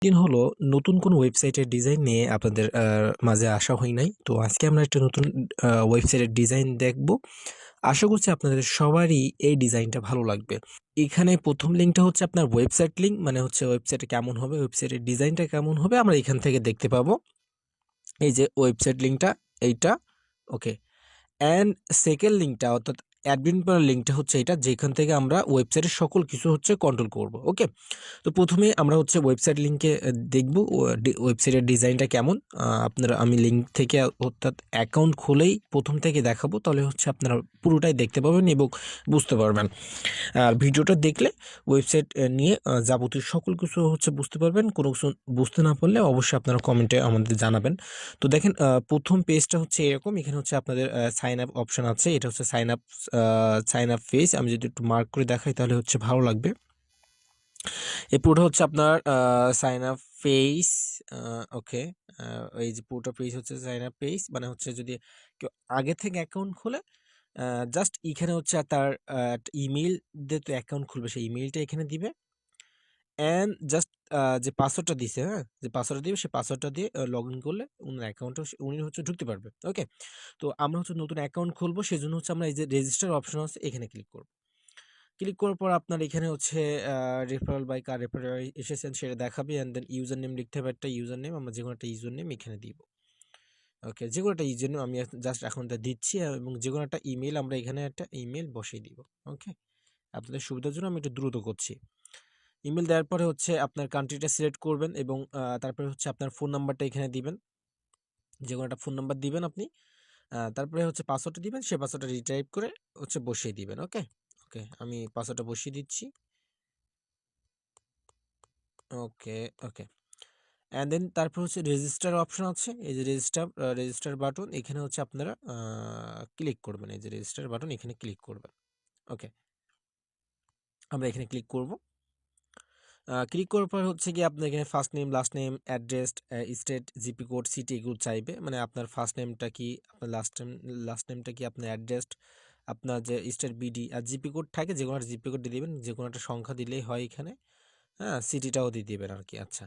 দিন হলো নতুন কোনো ওয়েবসাইটের ডিজাইন নিয়ে আপনাদের মাঝে আসা হয় নাই। তো আজকে আমরা একটা নতুন ওয়েবসাইটের ডিজাইন দেখব। আশা করছি আপনাদের সবারই এই ডিজাইনটা ভালো লাগবে। এখানে ১ম লিঙ্কটা হচ্ছে আপনার ওয়েবসাইট লিঙ্ক, মানে হচ্ছে ওয়েবসাইটে কেমন হবে, ওয়েবসাইটের ডিজাইনটা কেমন হবে আমরা এখান থেকে দেখতে পাবো। এই যে ওয়েবসাইট লিঙ্কটা এইটা, ওকে। অ্যান্ড সেকেন্ড লিঙ্কটা অর্থাৎ অ্যাডমিন প্যানেল লিঙ্কটা হচ্ছে এটা, যেখান থেকে আমরা ওয়েবসাইটের সকল কিছু হচ্ছে কন্ট্রোল করব, ওকে। তো প্রথমে আমরা হচ্ছে ওয়েবসাইট লিঙ্কে দেখব ওয়েবসাইটের ডিজাইনটা কেমন। আপনারা আমি লিঙ্ক থেকে অর্থাৎ অ্যাকাউন্ট খুলেই প্রথম থেকে দেখাবো, তাহলে হচ্ছে আপনারা পুরোটাই দেখতে পাবেন এবং বুঝতে পারবেন। আর ভিডিওটা দেখলে ওয়েবসাইট নিয়ে যাবতীয় সকল কিছু হচ্ছে বুঝতে পারবেন। কোনো কিছু বুঝতে না পারলে অবশ্যই আপনারা কমেন্টে আমাদের জানাবেন। তো দেখেন, প্রথম পেজটা হচ্ছে এরকম। এখানে হচ্ছে আপনাদের সাইন আপ অপশন আছে। এটা হচ্ছে সাইন আপ পেজ। আমি যদি একটু মার্ক করে দেখাই তাহলে হচ্ছে ভালো লাগবে। এই পুরোটা হচ্ছে আপনার সাইন আপ পেজ, ওকে। এই যে পুরোটা পেজ হচ্ছে সাইন আপ পেজ, মানে হচ্ছে যদি কেউ আগে থেকে অ্যাকাউন্ট খোলে, জাস্ট এখানে হচ্ছে তার ইমেইল দিয়ে তো অ্যাকাউন্ট খুলবে, সেই ইমেইলটা এখানে দিবে। অ্যান্ড জাস্ট যে পাসওয়ার্ডটা দিছে, হ্যাঁ, যে পাসওয়ার্ডটা দিবে সেই পাসওয়ার্ডটা দিয়ে লগ ইন করলে উনার অ্যাকাউন্টে উনি হচ্ছে ঢুকতে পারবে, ওকে। তো আমরা হচ্ছে নতুন অ্যাকাউন্ট খুলবো, সেজন্য হচ্ছে আমরা এই যে রেজিস্টার অপশন আছে এখানে ক্লিক করব। ক্লিক করার পর আপনার এখানে হচ্ছে রেফারেল বাই কার রেফারেল এসেছেন সেটা দেখাবে। অ্যান্ড দেন ইউজার নেম লিখতে হবে, একটা ইউজার নেম, আমরা যে কোনো একটা ইউজার নেম এখানে দিব, ওকে। যে কোনো একটা ইউজার নেম আমি জাস্ট এখন দিচ্ছি, এবং যে কোনো একটা ইমেল আমরা এখানে একটা ইমেল বসিয়ে দিব, ওকে। আপনাদের সুবিধার জন্য আমি একটু দ্রুত করছি। ইমেল দেওয়ার পরে হচ্ছে আপনার কান্ট্রিটা সিলেক্ট করবেন এবং তারপরে হচ্ছে আপনার ফোন নাম্বারটা এখানে দিবেন। যে কোনো একটা ফোন নাম্বার দিবেন আপনি। তারপরে হচ্ছে পাসওয়ার্ডটা দিবেন, সেই পাসওয়ার্ডটা রিটাইপ করে হচ্ছে বসিয়ে দিবেন, ওকে। ওকে, আমি পাসওয়ার্ডটা বসিয়ে দিচ্ছি, ওকে। ওকে, অ্যান্ড দেন তারপর হচ্ছে রেজিস্টার অপশন আছে। এই যে রেজিস্টার বাটন, এখানে হচ্ছে আপনারা ক্লিক করবেন। এই যে রেজিস্টার বাটন এখানে ক্লিক করবেন, ওকে। আমরা এখানে ক্লিক করব। ক্লিক করার পর হচ্ছে গিয়ে আপনার এখানে first name, last name, address, state, GP code, city এগুলো চাইবে। মানে আপনার ফার্স্ট নেমটা কি, আপনার লাস্ট নেমটা কি, আপনার অ্যাড্রেস, আপনার যে স্টেট, বিডি আর জিপি কোড থাকে, যে কোনো একটা জিপি কোড দিয়ে দেবেন, যে কোনো একটা সংখ্যা দিলেই হয় এখানে। হ্যাঁ, সিটিটাও দিয়ে দিবেন আর কি, আচ্ছা।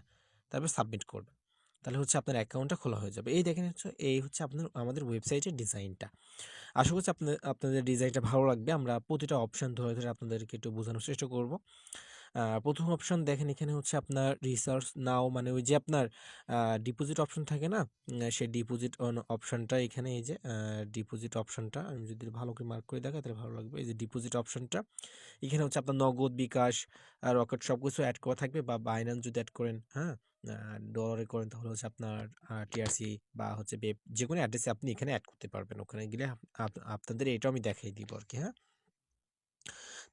তারপর সাবমিট করবেন, তাহলে হচ্ছে আপনার অ্যাকাউন্টটা খোলা হয়ে যাবে। এই দেখেন হচ্ছে এই হচ্ছে আমাদের ওয়েবসাইটের ডিজাইনটা। আশা করছি আপনাদের ডিজাইনটা ভালো লাগবে। আমরা প্রতিটা অপশন ধরে ধরে আপনাদেরকে একটু বোঝানোর চেষ্টা করব। প্রথম অপশন দেখেন, এখানে হচ্ছে আপনার রিসার্চ নাও, মানে ওই যে আপনার ডিপোজিট অপশন থাকে না, সেই ডিপোজিট অপশনটা এখানে। এই যে ডিপোজিট অপশনটা আমি যদি ভালো করে মার্ক করে দেখাই তাহলে ভালো লাগবে। এই যে ডিপোজিট অপশনটা এখানে হচ্ছে আপনার নগদ, বিকাশ আর রকেট সব কিছু অ্যাড করা থাকবে, বা বাইন্যান্স যদি অ্যাড করেন, হ্যাঁ, ডলারে করেন তাহলে হচ্ছে আপনার টিআরসি বা হচ্ছে বেব, যে কোনো অ্যাড্রেসে আপনি এখানে অ্যাড করতে পারবেন। ওখানে গেলে আপনাদের এটাও আমি দেখাই দিব আর কি, হ্যাঁ।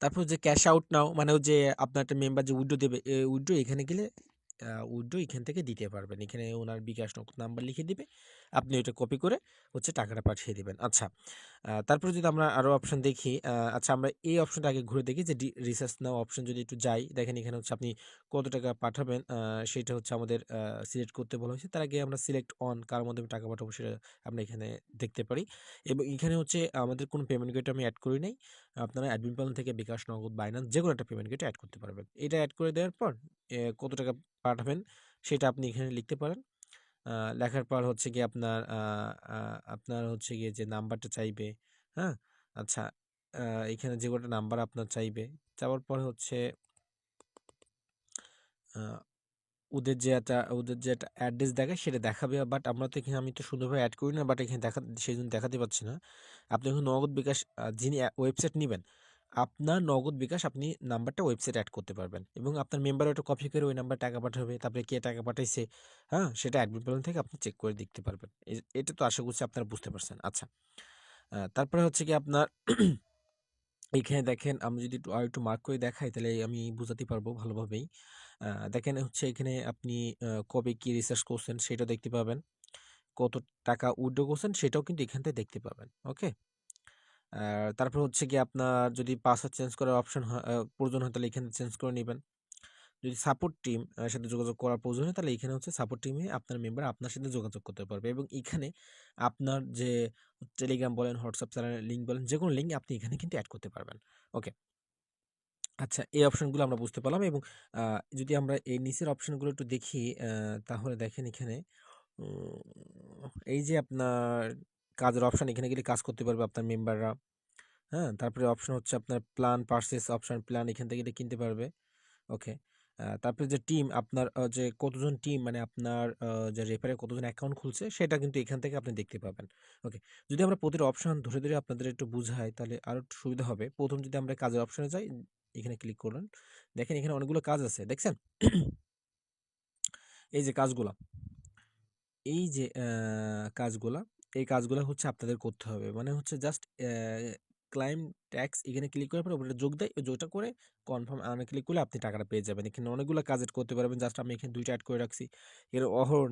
তারপর যে ক্যাশ আউট নাও, মানে ওই যে আপনার একটা মেম্বার যে উইথড্র দেবে, উইথড্র এখানে গেলে উইথড্র এখান থেকে দিতে পারবেন। এখানে ওনার বিকাশ নগদ নাম্বার লিখে দিবে, আপনি ওইটা কপি করে হচ্ছে টাকাটা পাঠিয়ে দিবেন, আচ্ছা। তারপরে যদি আমরা আরও অপশন দেখি, আচ্ছা আমরা এই অপশনটা আগে ঘুরে দেখি যে রিসার্চ নাও অপশন যদি একটু যাই, দেখেন এখানে হচ্ছে আপনি কত টাকা পাঠাবেন, সেটা হচ্ছে আমাদের সিলেক্ট করতে বলা হয়েছে। তার আগে আমরা সিলেক্ট অন কার মাধ্যমে টাকা পাঠাবো সেটা আমরা এখানে দেখতে পারি। এবং এখানে হচ্ছে আমাদের কোনো পেমেন্ট গেট আমি অ্যাড করি নাই। আপনারা অ্যাডমিন প্যানেল থেকে বিকাশ, নগদ, বাইন্যান্স যে কোনো একটা পেমেন্ট গেটে অ্যাড করতে পারবেন। এটা অ্যাড করে দেওয়ার পর কত টাকা পাঠাবেন সেটা আপনি এখানে লিখতে পারেন। লেখার পর হচ্ছে গিয়ে আপনার হচ্ছে গিয়ে যে নাম্বারটা চাইবে, হ্যাঁ, আচ্ছা। এখানে যে কোনো নাম্বার আপনার চাইবে, চাওয়ার পর হচ্ছে আহ, ওদের যে একটা অ্যাড্রেস দেখায় সেটা দেখাবে। বাট আমরা তো এখানে, আমি তো সুন্দরভাবে অ্যাড করি না, বাট এখানে সেই জন্য দেখাতে পাচ্ছি না। আপনি এখন নগদ বিকাশ, যিনি ওয়েবসাইট নেবেন, আপনার নগদ বিকাশ আপনি নাম্বারটা ওয়েবসাইট অ্যাড করতে পারবেন, এবং আপনার মেম্বার ওটা কপি করে ওই নাম্বার টাকা পাঠাবে। তারপরে কে টাকা পাঠাইছে, হ্যাঁ, সেটা অ্যাডমিন প্যানেল থেকে আপনি চেক করে দেখতে পারবেন। এটা তো আশা করছি আপনারা বুঝতে পারছেন, আচ্ছা। তারপরে হচ্ছে কি আপনার এইখানে দেখেন, আমি যদি একটু মার্ক করে দেখাই তাহলে আমি বুঝাতে পারবো ভালোভাবেই। দেখেন হচ্ছে এখানে আপনি কবে কি রিসার্চ করছেন সেটা দেখতে পাবেন, কত টাকা উইথড্র করছেন সেটাও কিন্তু এখান থেকে দেখতে পাবেন, ওকে। তারপর হচ্ছে কি আপনার যদি পাসওয়ার্ড চেঞ্জ করার অপশন প্রয়োজন হয় তাহলে এখানে চেঞ্জ করে নেবেন। যদি সাপোর্ট টিম সাথে যোগাযোগ করার প্রয়োজন হয় তাহলে এখানে হচ্ছে সাপোর্ট টিমে আপনার মেম্বার আপনার সাথে যোগাযোগ করতে পারবে, এবং এখানে আপনার যে টেলিগ্রাম বলেন, হোয়াটসঅ্যাপ চ্যানেলের লিঙ্ক বলেন, যে কোনো লিঙ্ক আপনি এখানে কিন্তু অ্যাড করতে পারবেন, ওকে। আচ্ছা, এই অপশনগুলো আমরা বুঝতে পারলাম এবং যদি আমরা এই নিচের অপশনগুলো একটু দেখি, তাহলে দেখেন এখানে এই যে আপনার কাজের অপশন, এখানে গেলে কাজ করতে পারবে আপনার মেম্বাররা। হ্যাঁ, তারপরে অপশন হচ্ছে আপনার প্ল্যান পারচেস অপশন, প্ল্যান এখান থেকে গেলে কিনতে পারবে। ওকে। তারপরে যে টিম আপনার যে কতজন টিম মানে আপনার যে রেফারে কতজন অ্যাকাউন্ট খুলছে সেটা কিন্তু এখান থেকে আপনি দেখতে পাবেন। ওকে। যদি আমরা প্রতিটা অপশন ধরে ধরে আপনাদের একটু বুঝাই তাহলে আরো একটু সুবিধা হবে। প্রথম যদি আমরা কাজের অপশনে যাই, এখানে ক্লিক করলেন, দেখেন এখানে অনেকগুলো কাজ আছে, দেখছেন? এই যে কাজগুলা, এই যে কাজগুলা, এই কাজগুলা হচ্ছে আপনাদের করতে হবে। মানে হচ্ছে জাস্ট ক্লাইম ট্যাক্স এখানে ক্লিক করার পর ওটা যোগ দেয়, ওই যোগটা করে কনফার্ম আর্নে ক্লিক করলে আপনি টাকাটা পেয়ে যাবেন। এখানে অনেকগুলো কাজ এড করতে পারবেন। জাস্ট আমি এখানে ২ টা এড করে রাখছি। এর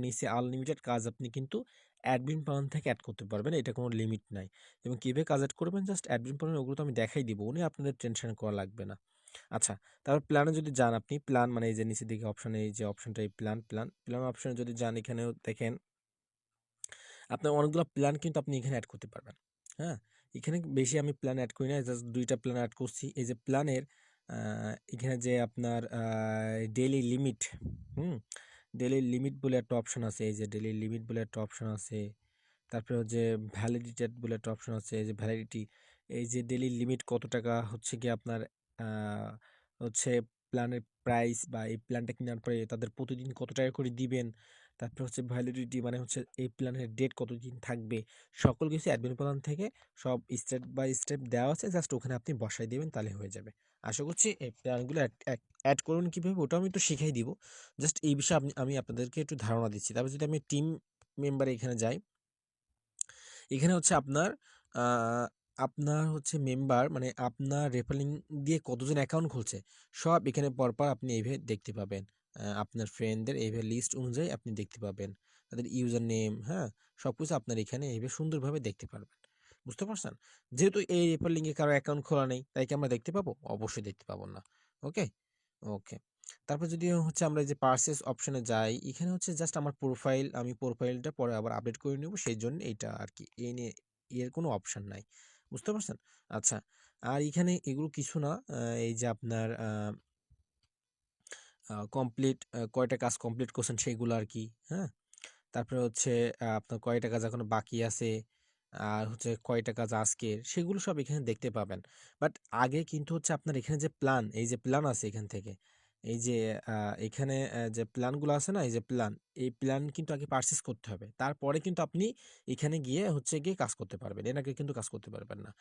নিচে আনলিমিটেড কাজ আপনি কিন্তু অ্যাডমিন প্ল্যান থেকে এড করতে পারবেন। এটা কোনো লিমিট নাই। এবং কিভাবে কাজ এড করবেন জাস্ট অ্যাডমিন প্ল্যান ওগুলো তো আমি দেখাই দিব। উনি আপনাদের টেনশন করা লাগবে না। আচ্ছা, তারপর প্ল্যানে যদি যান আপনি, প্ল্যান মানে এই যে নিচের দিকে অপশন, এই যে অপশনটা এই প্ল্যান অপশনে যদি যান, এখানেও দেখেন আপনার অনেকগুলো প্ল্যান কিন্তু আপনি এখানে অ্যাড করতে পারবেন। হ্যাঁ, এখানে বেশি আমি প্ল্যান অ্যাড করি না, জাস্ট ২টা প্ল্যান অ্যাড করছি। এই যে প্ল্যানের এখানে যে আপনার ডেইলি লিমিট, হুম? ডেইলি লিমিট বলে একটা অপশন আছে, এই যে ডেইলি লিমিট বলে একটা অপশন আছে। তারপরে হচ্ছে ভ্যালিডিটেড বলে একটা অপশন আছে, এই যে ভ্যালিডিটি, এই যে ডেইলি লিমিট কত টাকা হচ্ছে গিয়ে আপনার হচ্ছে প্ল্যানের প্রাইস বা এই প্ল্যানটা কেনার পরে তাদের প্রতিদিন কত টাকা করে দিবেন। তারপরে হচ্ছে ভ্যালিডিটি মানে হচ্ছে এই প্ল্যানের ডেট কতদিন থাকবে, সকল কিছু অ্যাডমিন প্ল্যান থেকে সব স্টেপ বাই স্টেপ দেওয়া আছে, জাস্ট ওখানে আপনি বসাই দিবেন তাহলে হয়ে যাবে। আশা করছি এই প্ল্যানগুলো অ্যাড করুন কীভাবে ওটাও আমি একটু শিখাই দিব। জাস্ট এই বিষয়ে আমি আপনাদেরকে একটু ধারণা দিচ্ছি। তারপর যদি আমি টিম মেম্বারে এখানে যাই, এখানে হচ্ছে আপনার হচ্ছে মেম্বার মানে আপনার রেফারিং দিয়ে কতজন অ্যাকাউন্ট খুলছে সব এখানে পরপর আপনি এইভাবে দেখতে পাবেন। আপনার ফ্রেন্ডদের এইভাবে লিস্ট অনুযায়ী আপনি দেখতে পাবেন, তাদের ইউজার নেম, হ্যাঁ, সবকিছু আপনার এখানে এইভাবে সুন্দরভাবে দেখতে পারবেন। বুঝতে পারছেন? যেহেতু এই রেফার লিঙ্কে কারো অ্যাকাউন্ট খোলা নেই, তাই কি আমরা দেখতে পাবো? অবশ্যই দেখতে পাবো না। ওকে, ওকে। তারপর যদি হচ্ছে আমরা এই যে পার্সেস অপশনে যাই, এখানে হচ্ছে জাস্ট আমার প্রোফাইল, আমি প্রোফাইলটা পরে আবার আপডেট করে নেব, সেই জন্য এইটা আর কি, এ নিয়ে এর কোনো অপশন নাই। বুঝতে পারছেন? আচ্ছা, আর এখানে এগুলো কিছু না। এই যে আপনার কমপ্লিট কয়টা কাজ কমপ্লিট করছেন সেগুলো আর কি, হ্যাঁ? তারপরে হচ্ছে আপনার কয়টা কাজ এখনো বাকি আছে, আর হচ্ছে কয়টা কাজ আজকের, সেগুলো সব এখানে দেখতে পাবেন। বাট আগে কিন্তু হচ্ছে আপনার এখানে যে প্ল্যান, এই যে প্ল্যান আছে এখান থেকে, এই যে এখানে যে প্ল্যানগুলো আছে না, এই যে প্ল্যান, এই প্ল্যান কিন্তু আগে পারচেজ করতে হবে। তারপরে কিন্তু আপনি এখানে গিয়ে হচ্ছে গিয়ে কাজ করতে পারবেন। এর আগে কিন্তু কাজ করতে পারবেন না।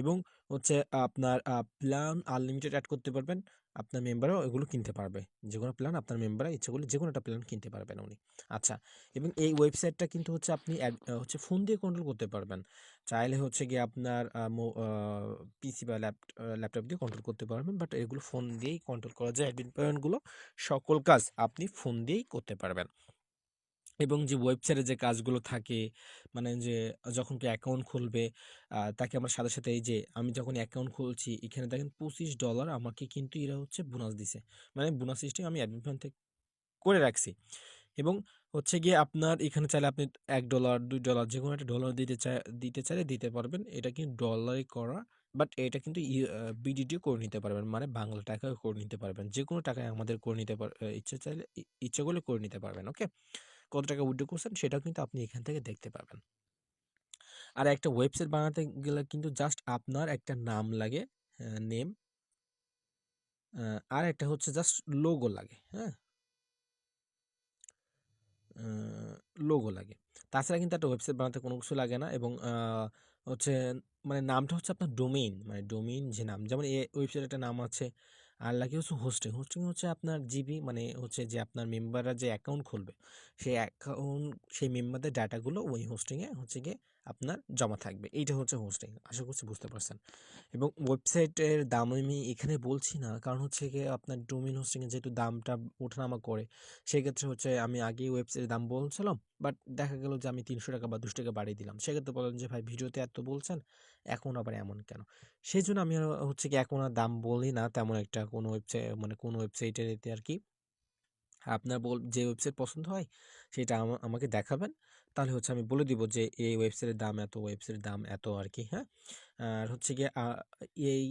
এবং হচ্ছে আপনার প্ল্যান আনলিমিটেড অ্যাড করতে পারবেন। আপনার মেম্বারও এগুলো কিনতে পারবে। যেকোনো প্ল্যান আপনার মেম্বাররা ইচ্ছা করলে যেকোনো একটা প্ল্যান কিনতে পারবেন উনি। আচ্ছা, এবং এই ওয়েবসাইটটা কিন্তু হচ্ছে আপনি হচ্ছে ফোন দিয়ে কন্ট্রোল করতে পারবেন। চাইলে হচ্ছে গিয়ে আপনার পিসি বা ল্যাপটপ দিয়ে কন্ট্রোল করতে পারবেন। বাট এগুলো ফোন দিয়েই কন্ট্রোল করা যায়। অ্যাডমিন পয়েন্টগুলো সকল কাজ আপনি ফোন দিয়েই করতে পারবেন। এবং যে ওয়েবসাইটে যে কাজগুলো থাকে, মানে যে যখন কেউ অ্যাকাউন্ট খুলবে তাকে আমরা সাথে সাথে, এই যে আমি যখন অ্যাকাউন্ট খুলছি এখানে দেখেন $25 আমাকে কিন্তু এরা হচ্ছে বোনাস দিছে। মানে বোনাস সিস্টেম আমি অ্যাডমিন পয়েন্ট থেকে করে রাখছি। এবং হচ্ছে গিয়ে আপনার এখানে চাইলে আপনি $1, $2 যেকোনো একটা ডলার দিতে চাইলে দিতে পারবেন। এটা কিন্তু ডলারে করা, বাট এটা কিন্তু বিডিটিও করে নিতে পারবেন, মানে বাংলা টাকাও করে নিতে পারবেন। যেকোনো টাকায় আমাদের করে নিতে ইচ্ছে চাইলে ইচ্ছে করলে করে নিতে পারবেন। ওকে, কত টাকা উইথড্র করছেন সেটাও কিন্তু আপনি এখান থেকে দেখতে পাবেন। আর একটা ওয়েবসাইট বানাতে গেলে কিন্তু জাস্ট আপনার একটা নাম লাগে, নেম, আর একটা হচ্ছে জাস্ট লোগো লাগে, হ্যাঁ, লোগো লাগে। তাছাড়া কিন্তু একটা ওয়েবসাইট বানাতে কোনো কিছু লাগে না। এবং হচ্ছে মানে নামটা হচ্ছে আপনার ডোমেইন, মানে ডোমেইন যে নাম, যেমন এই ওয়েবসাইটের একটা নাম আছে। আর লাগে হচ্ছে হোস্টিং। হোস্টিং হচ্ছে আপনার জিবি, মানে হচ্ছে যে আপনার মেম্বাররা যে অ্যাকাউন্ট খুলবে সেই অ্যাকাউন্ট, সেই মেম্বারদের ডাটাগুলো ওই হোস্টিংয়ে হচ্ছে গিয়ে আপনার জমা থাকবে। এইটা হচ্ছে হোস্টিং। আশা করছি বুঝতে পারছেন। এবং ওয়েবসাইটের দাম আমি এখানে বলছি না, কারণ হচ্ছে গিয়ে আপনার ডোমেইন হোস্টিংয়ে যেহেতু দামটা ওঠানামা করে, সেক্ষেত্রে হচ্ছে আমি আগেই ওয়েবসাইটের দাম বলছিলাম, বাট দেখা গেল যে আমি $300 বা $200 বাড়িয়ে দিলাম। সেক্ষেত্রে বলেন যে ভাই ভিডিওতে এত বলছেন, এখন আবার এমন কেন? সেই জন্য আমি হচ্ছে কি এখন আর দাম বলি না তেমন একটা কোনো ওয়েবসাইট, মানে কোনো ওয়েবসাইটের এতে আর কি। আপনার যে ওয়েবসাইট পছন্দ হয় সেটা আমাকে দেখাবেন। তাহলে হচ্ছে আমি বলে দিব যে এই ওয়েবসাইটের দাম এত, ওয়েবসাইটের দাম এত আর কি, হ্যাঁ? আর হচ্ছে গিয়ে এই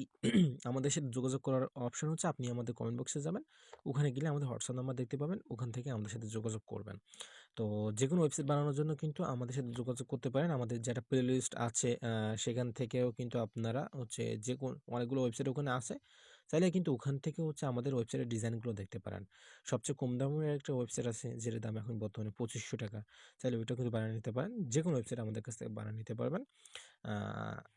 আমাদের সাথে যোগাযোগ করার অপশন হচ্ছে আপনি আমাদের কমেন্ট বক্সে যাবেন, ওখানে গেলে আমাদের হোয়াটসঅ্যাপ নাম্বার দেখতে পাবেন, ওখান থেকে আমাদের সাথে যোগাযোগ করবেন। তো যেকোনো ওয়েবসাইট বানানোর জন্য কিন্তু আমাদের সাথে যোগাযোগ করতে পারেন। আমাদের যেটা প্লে লিস্ট আছে সেখান থেকেও কিন্তু আপনারা হচ্ছে যে অনেকগুলো ওয়েবসাইট ওখানে আছে, চাইলে কিন্তু ওখান থেকে হচ্ছে আমাদের ওয়েবসাইটের ডিজাইনগুলো দেখতে পারেন। সবচেয়ে কম দামের একটা ওয়েবসাইট আছে যেটার দাম এখন বর্তমানে 2500 টাকা, চাইলে ওইটা কিন্তু বানিয়ে নিতে পারেন। যে কোনো ওয়েবসাইট আমাদের কাছ থেকে বানিয়ে নিতে পারবেন।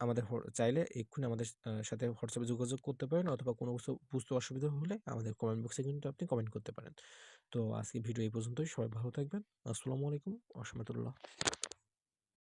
আমাদের চাইলে এক্ষুনি আমাদের সাথে হোয়াটসঅ্যাপে যোগাযোগ করতে পারেন, অথবা কোনো কিছু বুঝতে অসুবিধা হলে আমাদের কমেন্ট বক্সে কিন্তু আপনি কমেন্ট করতে পারেন। তো আজকে ভিডিও এই পর্যন্তই, সবাই ভালো থাকবেন। আসসালামু আলাইকুম ওয়া রাহমাতুল্লাহ।